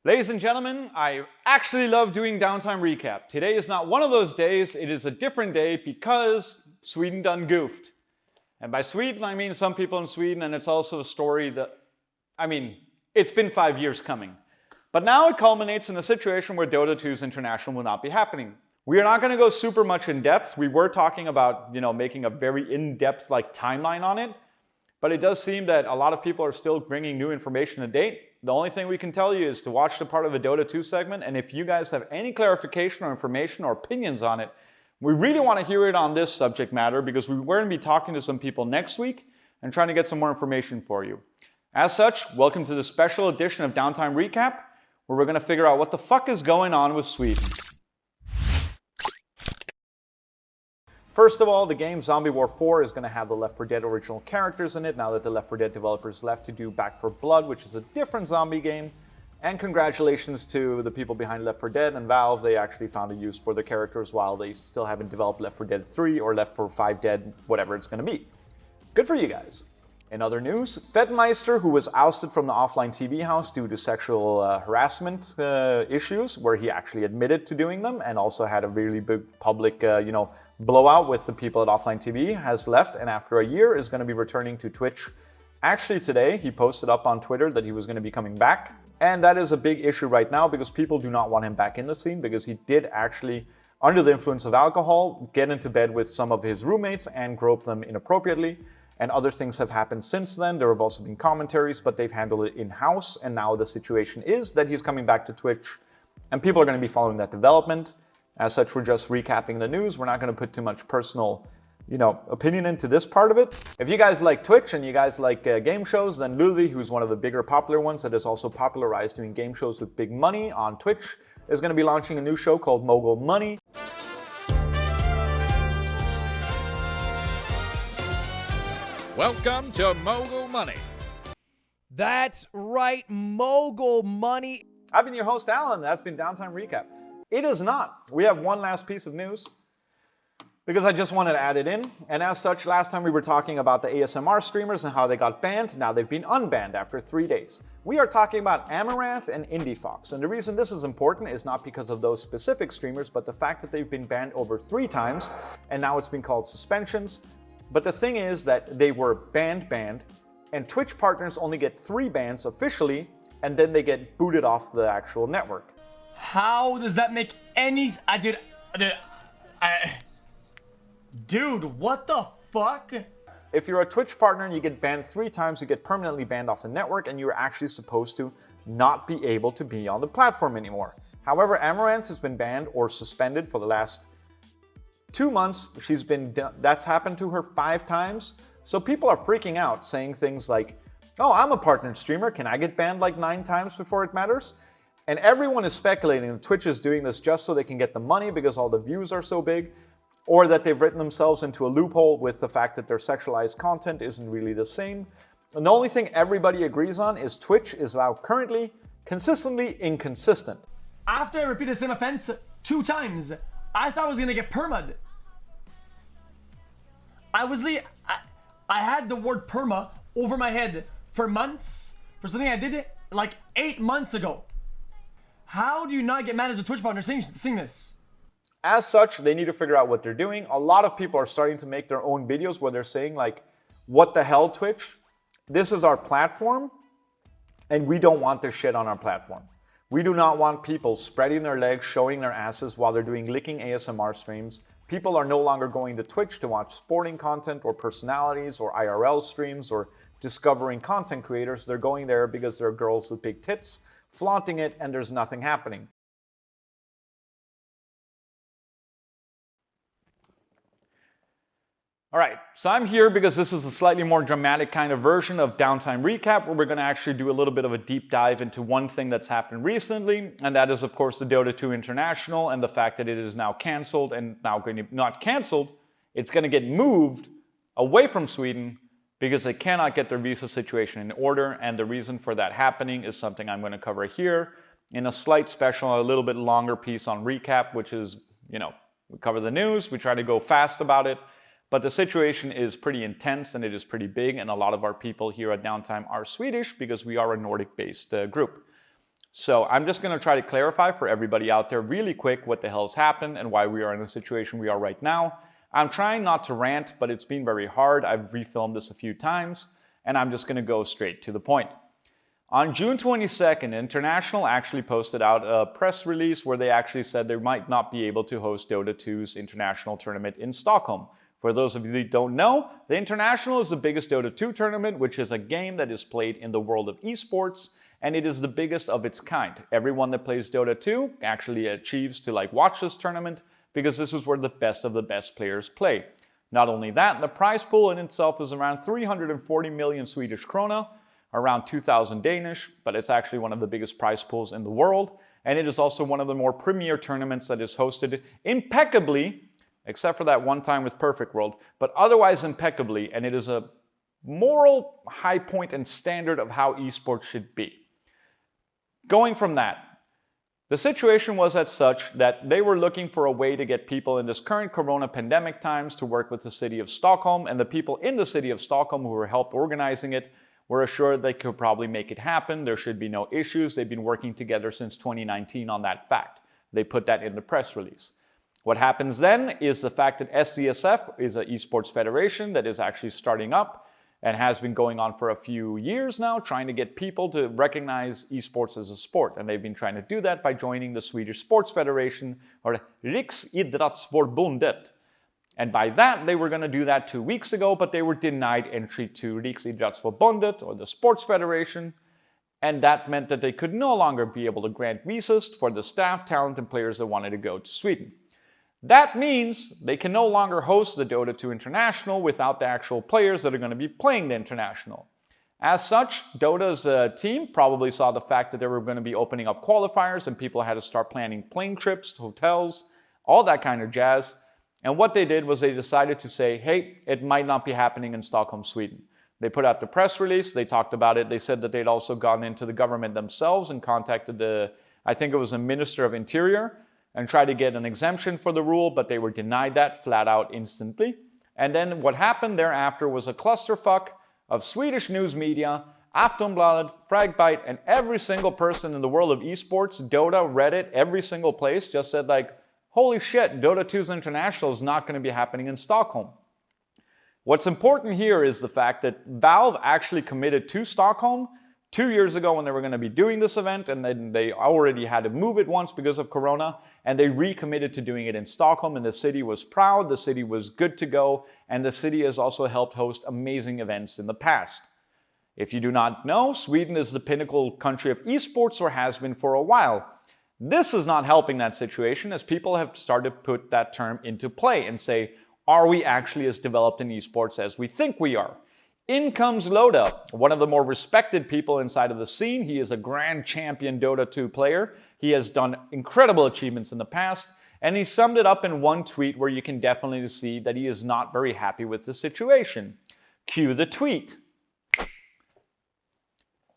Ladies and gentlemen, I actually love doing Downtime Recap. Today is not one of those days, it is a different day because Sweden done goofed. And by Sweden, I mean some people in Sweden, and it's also a story that, it's been 5 years coming. But now it culminates in a situation where Dota 2's International will not be happening. We are not going to go super much in depth. We were talking about, making a very in-depth timeline on it. But it does seem that a lot of people are still bringing new information to date. The only thing we can tell you is to watch the part of the Dota 2 segment, and if you guys have any clarification or information or opinions on it, we really want to hear it on this subject matter because we're going to be talking to some people next week and trying to get some more information for you. As such, welcome to the special edition of Downtime Recap, where we're going to figure out what the fuck is going on with Sweden. First of all, the game Zombie War 4 is going to have the Left 4 Dead original characters in it, now that the Left 4 Dead developers left to do Back 4 Blood, which is a different zombie game. And congratulations to the people behind Left 4 Dead and Valve, they actually found a use for the characters while they still haven't developed Left 4 Dead 3 or Left 4 5 Dead, whatever it's going to be. Good for you guys. In other news, Fedmeister, who was ousted from the offline TV house due to sexual harassment issues, where he actually admitted to doing them and also had a really big public, blowout with the people at offline TV, has left, and after a year is going to be returning to Twitch. Actually today, he posted up on Twitter that he was going to be coming back, and that is a big issue right now because people do not want him back in the scene because he did actually, under the influence of alcohol, get into bed with some of his roommates and grope them inappropriately. And other things have happened since then. There have also been commentaries, but they've handled it in-house. And now the situation is that he's coming back to Twitch, and people are going to be following that development. As such, we're just recapping the news. We're not going to put too much personal, opinion into this part of it. If you guys like Twitch and you guys like game shows, then Ludwig, who's one of the bigger popular ones that is also popularized doing game shows with big money on Twitch, is going to be launching a new show called Mogul Money. Welcome to Mogul Money. That's right, Mogul Money. I've been your host, Alan. That's been Downtime Recap. It is not. We have one last piece of news because I just wanted to add it in. And as such, last time we were talking about the ASMR streamers and how they got banned. Now they've been unbanned after 3 days. We are talking about Amaranth and IndieFox. And the reason this is important is not because of those specific streamers, but the fact that they've been banned over 3 times. And now it's been called suspensions. But the thing is that they were banned, and Twitch partners only get 3 bans officially, and then they get booted off the actual network. How does that make any... Dude, what the fuck? If you're a Twitch partner and you get banned 3 times, you get permanently banned off the network, and you're actually supposed to not be able to be on the platform anymore. However, Amaranth has been banned or suspended for the last 2 months. That's happened to her 5 times. So people are freaking out, saying things like, oh, I'm a partnered streamer. Can I get banned 9 times before it matters? And everyone is speculating that Twitch is doing this just so they can get the money because all the views are so big, or that they've written themselves into a loophole with the fact that their sexualized content isn't really the same. And the only thing everybody agrees on is Twitch is now currently consistently inconsistent. After I repeated the same offense 2 times, I thought I was gonna get perma'd. I had the word perma over my head for months for something I did 8 months ago. How do you not get mad as a Twitch partner seeing this? As such, they need to figure out what they're doing. A lot of people are starting to make their own videos where they're saying what the hell, Twitch? This is our platform, and we don't want this shit on our platform. We do not want people spreading their legs, showing their asses while they're doing licking ASMR streams. People are no longer going to Twitch to watch sporting content or personalities or IRL streams or discovering content creators. They're going there because they're girls with big tits, flaunting it, and there's nothing happening. All right, so I'm here because this is a slightly more dramatic kind of version of Downtime Recap, where we're going to actually do a little bit of a deep dive into one thing that's happened recently, and that is, of course, the Dota 2 International and the fact that it is now canceled, and now going to not canceled, it's going to get moved away from Sweden because they cannot get their visa situation in order, and the reason for that happening is something I'm going to cover here in a slight special, a little bit longer piece on Recap, which is, we cover the news, we try to go fast about it. But the situation is pretty intense and it is pretty big, and a lot of our people here at Downtime are Swedish because we are a Nordic-based group. So I'm just going to try to clarify for everybody out there really quick what the hell's happened and why we are in the situation we are right now. I'm trying not to rant, but it's been very hard. I've refilmed this a few times, and I'm just going to go straight to the point. On June 22nd, International actually posted out a press release where they actually said they might not be able to host Dota 2's international tournament in Stockholm. For those of you who don't know, the International is the biggest Dota 2 tournament, which is a game that is played in the world of esports, and it is the biggest of its kind. Everyone that plays Dota 2 actually achieves to watch this tournament because this is where the best of the best players play. Not only that, the prize pool in itself is around 340 million Swedish krona, around 2,000 Danish, but it's actually one of the biggest prize pools in the world. And it is also one of the more premier tournaments that is hosted impeccably, except for that one time with Perfect World, but otherwise impeccably. And it is a moral high point and standard of how esports should be. Going from that, the situation was as such that they were looking for a way to get people in this current corona pandemic times to work with the city of Stockholm, and the people in the city of Stockholm who were helped organizing it were assured they could probably make it happen. There should be no issues. They've been working together since 2019 on that fact. They put that in the press release. What happens then is the fact that SCSF is an esports federation that is actually starting up and has been going on for a few years now, trying to get people to recognize esports as a sport. And they've been trying to do that by joining the Swedish Sports Federation, or Riksidrottsförbundet. And by that, they were going to do that 2 weeks ago, but they were denied entry to Riksidrottsförbundet, or the Sports Federation. And that meant that they could no longer be able to grant visas for the staff, talent, and players that wanted to go to Sweden. That means they can no longer host the Dota 2 International without the actual players that are going to be playing the International. As such, Dota's team probably saw the fact that they were going to be opening up qualifiers and people had to start planning plane trips, hotels, all that kind of jazz. And what they did was they decided to say, hey, it might not be happening in Stockholm, Sweden. They put out the press release, they talked about it, they said that they'd also gone into the government themselves and contacted I think it was a Minister of Interior, and tried to get an exemption for the rule, but they were denied that flat out instantly. And then what happened thereafter was a clusterfuck of Swedish news media, Aftonbladet, Fragbite, and every single person in the world of esports, Dota, Reddit, every single place just said holy shit, Dota 2's International is not going to be happening in Stockholm. What's important here is the fact that Valve actually committed to Stockholm 2 years ago when they were going to be doing this event, and then they already had to move it once because of Corona, and they recommitted to doing it in Stockholm, and the city was proud, the city was good to go, and the city has also helped host amazing events in the past. If you do not know, Sweden is the pinnacle country of esports, or has been for a while. This is not helping that situation, as people have started to put that term into play and say, are we actually as developed in esports as we think we are? In comes Loda, one of the more respected people inside of the scene. He is a grand champion Dota 2 player. He has done incredible achievements in the past, and he summed it up in one tweet where you can definitely see that he is not very happy with the situation. Cue the tweet.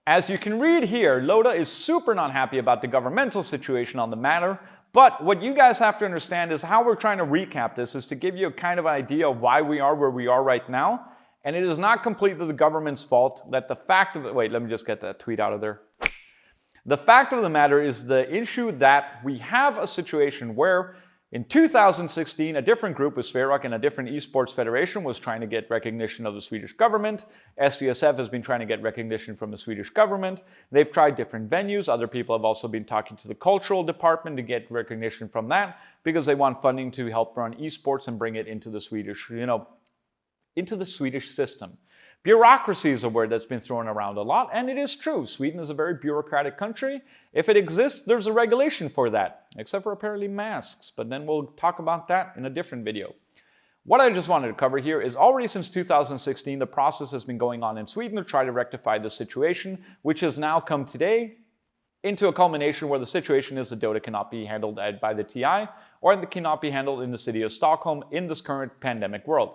As you can read here, Loda is super not happy about the governmental situation on the matter, but what you guys have to understand is how we're trying to recap this is to give you a kind of idea of why we are where we are right now. And it is not completely the government's fault that the fact of the... Wait, let me just get that tweet out of there. The fact of the matter is the issue that we have a situation where in 2016, a different group with Sverok and a different esports federation was trying to get recognition of the Swedish government. SCSF has been trying to get recognition from the Swedish government. They've tried different venues. Other people have also been talking to the cultural department to get recognition from that because they want funding to help run esports and bring it into the Swedish, into the Swedish system. Bureaucracy is a word that's been thrown around a lot, and it is true. Sweden is a very bureaucratic country. If it exists, there's a regulation for that, except for apparently masks, but then we'll talk about that in a different video. What I just wanted to cover here is already since 2016, the process has been going on in Sweden to try to rectify the situation, which has now come today into a culmination where the situation is that Dota cannot be handled by the TI, or it cannot be handled in the city of Stockholm in this current pandemic world.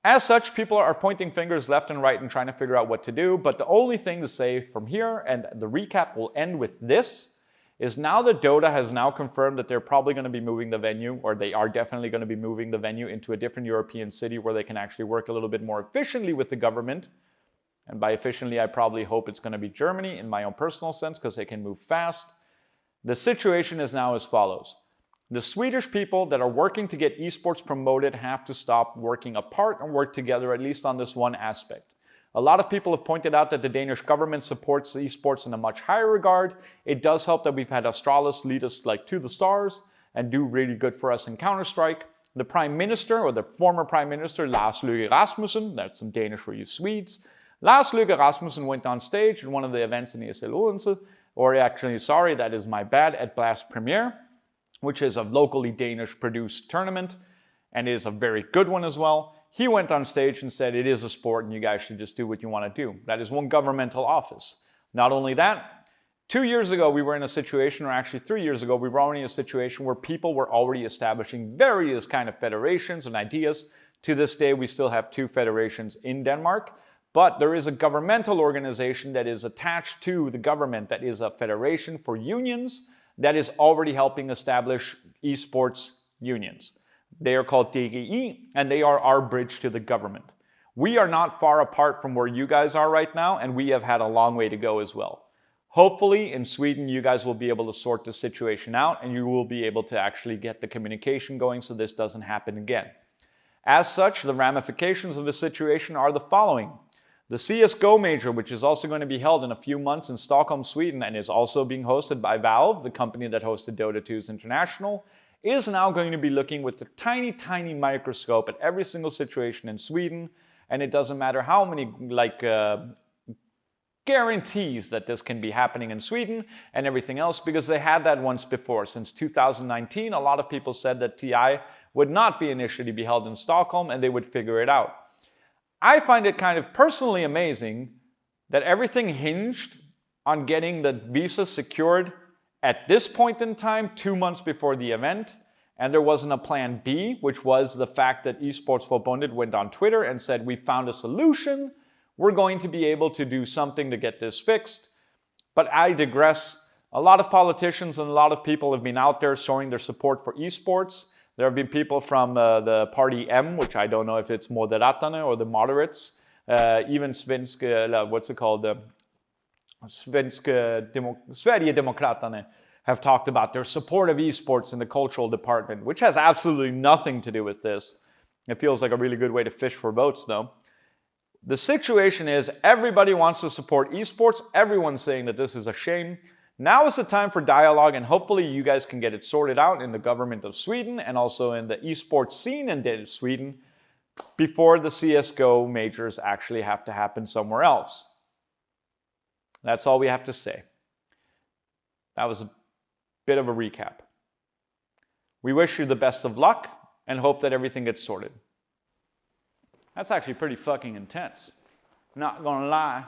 As such, people are pointing fingers left and right and trying to figure out what to do, but the only thing to say from here, and the recap will end with this, is now that Dota has now confirmed that they're probably going to be moving the venue, or they are definitely going to be moving the venue into a different European city where they can actually work a little bit more efficiently with the government. And by efficiently, I probably hope it's going to be Germany in my own personal sense because they can move fast. The situation is now as follows. The Swedish people that are working to get esports promoted have to stop working apart and work together, at least on this one aspect. A lot of people have pointed out that the Danish government supports esports in a much higher regard. It does help that we've had Astralis lead us like to the stars and do really good for us in Counter-Strike. The Prime Minister, or the former Prime Minister, Lars Løkke Rasmussen, that's some Danish for you Swedes. Lars Løkke Rasmussen went on stage in one of the events in ESL Odense, or actually, sorry, that is my bad, at Blast Premiere, which is a locally Danish produced tournament, and is a very good one as well. He went on stage and said it is a sport and you guys should just do what you want to do. That is one governmental office. Not only that, 2 years ago we were in a situation, or actually 3 years ago, we were already in a situation where people were already establishing various kind of federations and ideas. To this day, we still have 2 federations in Denmark, but there is a governmental organization that is attached to the government that is a federation for unions that is already helping establish esports unions. They are called DGI, and they are our bridge to the government. We are not far apart from where you guys are right now, and we have had a long way to go as well. Hopefully, in Sweden, you guys will be able to sort the situation out, and you will be able to actually get the communication going so this doesn't happen again. As such, the ramifications of the situation are the following. The CSGO Major, which is also going to be held in a few months in Stockholm, Sweden, and is also being hosted by Valve, the company that hosted Dota 2's International, is now going to be looking with a tiny, tiny microscope at every single situation in Sweden, and it doesn't matter how many guarantees that this can be happening in Sweden and everything else, because they had that once before. Since 2019, a lot of people said that TI would not be initially be held in Stockholm and they would figure it out. I find it kind of personally amazing that everything hinged on getting the visa secured at this point in time, 2 months before the event, and there wasn't a plan B, which was the fact that Esports Forbundet went on Twitter and said, we found a solution, we're going to be able to do something to get this fixed. But I digress. A lot of politicians and a lot of people have been out there showing their support for esports. There have been people from the party M, which I don't know if it's Moderaterna or the moderates, even Svenska, what's it called, Sverigedemokraterna have talked about their support of esports in the cultural department, which has absolutely nothing to do with this. It feels like a really good way to fish for votes, though. The situation is everybody wants to support esports. Everyone's saying that this is a shame. Now is the time for dialogue, and hopefully you guys can get it sorted out in the government of Sweden and also in the esports scene in Sweden before the CSGO majors actually have to happen somewhere else. That's all we have to say. That was a bit of a recap. We wish you the best of luck and hope that everything gets sorted. That's actually pretty fucking intense. Not gonna lie.